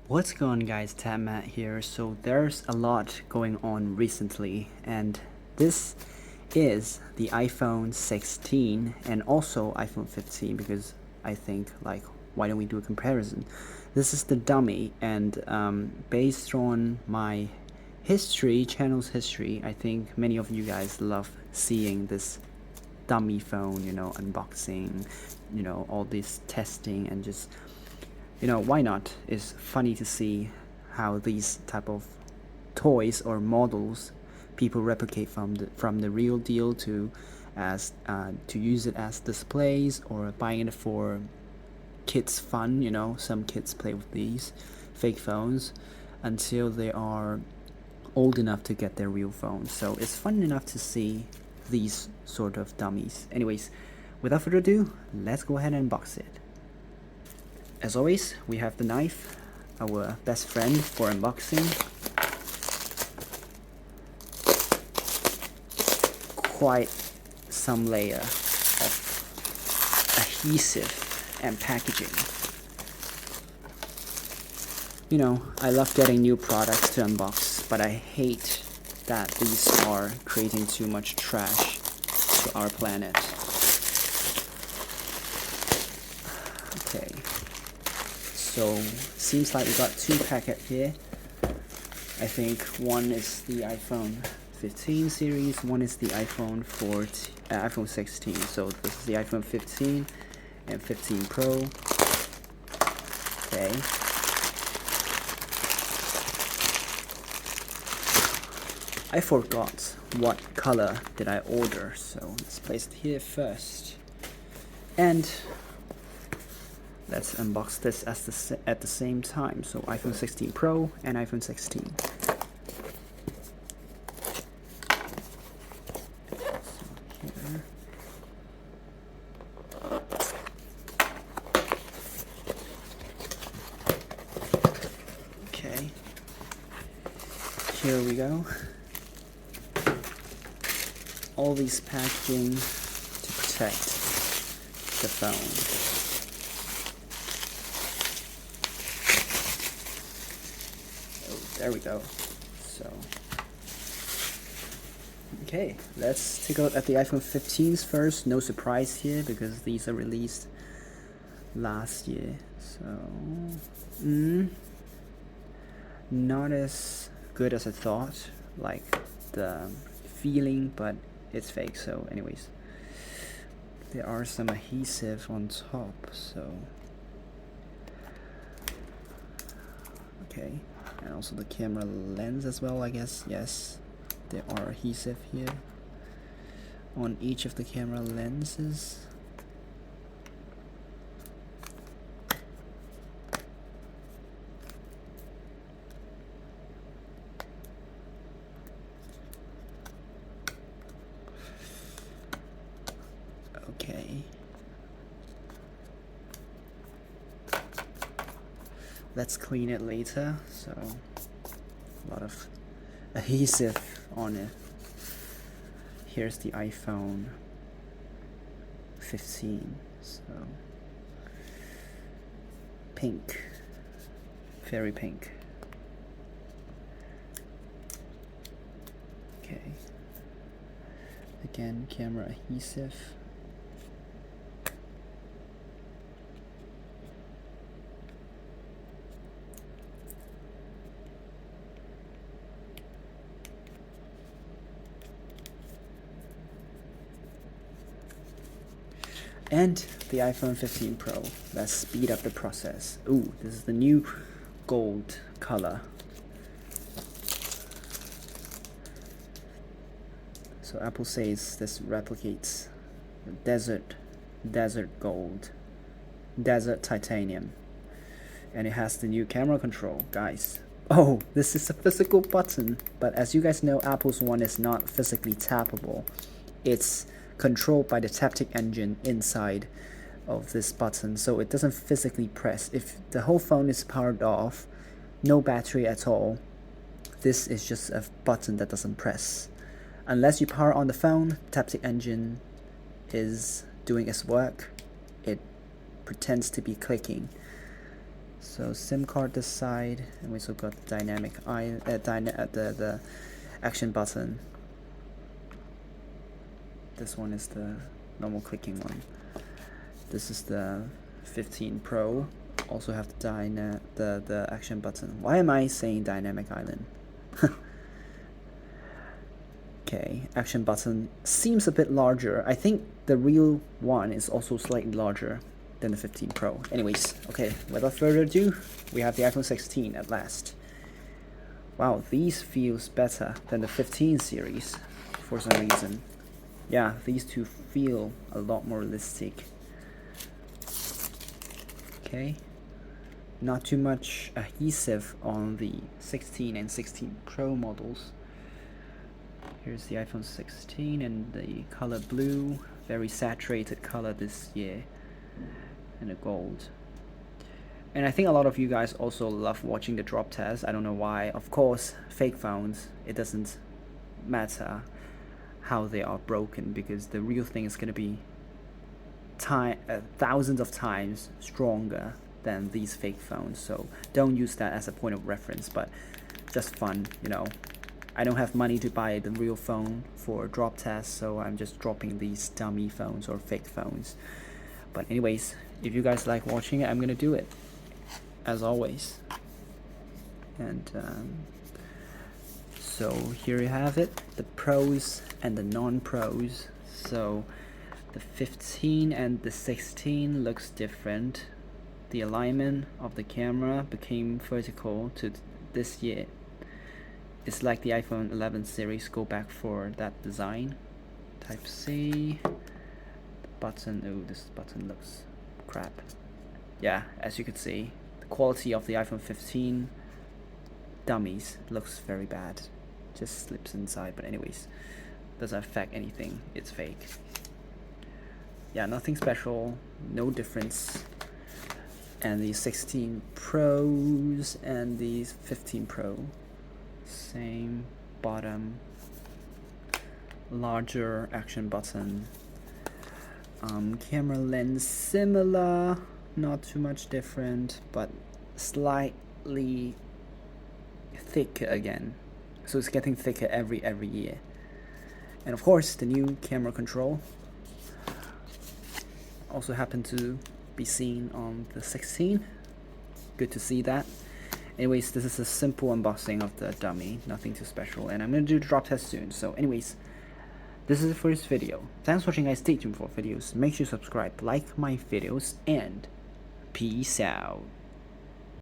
What's going on, guys? Tab Matt here. So there's a lot going on recently, and this is the iPhone 16 and also iPhone 15, because I think, like, why don't we do a comparison? This is the dummy, and based on my channel's history, I think many of you guys love seeing this dummy phone, unboxing, all this testing, and just why not? It's funny to see how these type of toys or models people replicate from the real deal to use it as displays or buying it for kids fun. Some kids play with these fake phones until they are old enough to get their real phones. So it's fun enough to see these sort of dummies. Anyways, without further ado, let's go ahead and unbox it. As always, we have the knife, our best friend for unboxing. Quite some layer of adhesive and packaging. I love getting new products to unbox, but I hate that these are creating too much trash to our planet. Okay. So seems like we got two packets here. I think one is the iPhone 15 series, one is the iPhone 16. So this is the iPhone 15 and 15 Pro. Okay. I forgot what color did I order, so let's place it here first. And let's unbox this at the same time. So iPhone 16 Pro and iPhone 16. Okay, here we go. All these packaging to protect the phone. There we go. So, okay, let's take a look at the iPhone 15s first. No surprise here because these are released last year. So, not as good as I thought. Like the feeling, but it's fake. So, anyways, there are some adhesive on top. So, okay. And also the camera lens as well, I guess. Yes, there are adhesive here on each of the camera lenses. Okay. Let's clean it later. So, a lot of adhesive on it. Here's the iPhone 15. So, pink. Very pink. Okay. Again, camera adhesive. And the iPhone 15 Pro. Let's speed up the process. Ooh, this is the new gold color. So Apple says this replicates desert gold, desert titanium, and it has the new camera control, guys. Oh, this is a physical button, but as you guys know, Apple's one is not physically tappable. It's controlled by the Taptic engine inside of this button, so it doesn't physically press. If the whole phone is powered off, no battery at all, this is just a button that doesn't press. Unless you power on the phone, Taptic engine is doing its work. It pretends to be clicking. So SIM card this side, and we also got the dynamic the action button. This one is the normal clicking one. This is the 15 Pro. Also have the action button. Why am I saying dynamic island? Okay, action button seems a bit larger. I think the real one is also slightly larger than the 15 Pro. Anyways, okay, without further ado, we have the iPhone 16 at last. Wow, these feels better than the 15 series for some reason. Yeah, these two feel a lot more realistic. Okay, not too much adhesive on the 16 and 16 Pro models. Here's the iPhone 16 and the color blue, very saturated color this year, and the gold. And I think a lot of you guys also love watching the drop test. I don't know why. Of course, fake phones, it doesn't matter how they are broken, because the real thing is going to be thousands of times stronger than these fake phones. So don't use that as a point of reference, but just fun, you know. I don't have money to buy the real phone for drop tests, so I'm just dropping these dummy phones or fake phones. But anyways, if you guys like watching it, I'm gonna do it as always. And so here you have it, the pros and the non-pros. So the 15 and the 16 looks different. The alignment of the camera became vertical to this year. It's like the iPhone 11 series go back for that design. Type-C. The button, oh, this button looks crap. Yeah, as you can see, the quality of the iPhone 15 dummies looks very bad. Just slips inside, but anyways, doesn't affect anything, it's fake. Yeah, nothing special, no difference. And the 16 Pros and the 15 Pro, same bottom, larger action button. Camera lens similar, not too much different, but slightly thicker again. So it's getting thicker every year. And of course, the new camera control also happened to be seen on the 16. Good to see that. Anyways, this is a simple unboxing of the dummy, nothing too special, and I'm gonna do the drop test soon. So anyways, this is the first video. Thanks for watching, guys. Stay tuned for videos. Make sure you subscribe, like my videos, and peace out.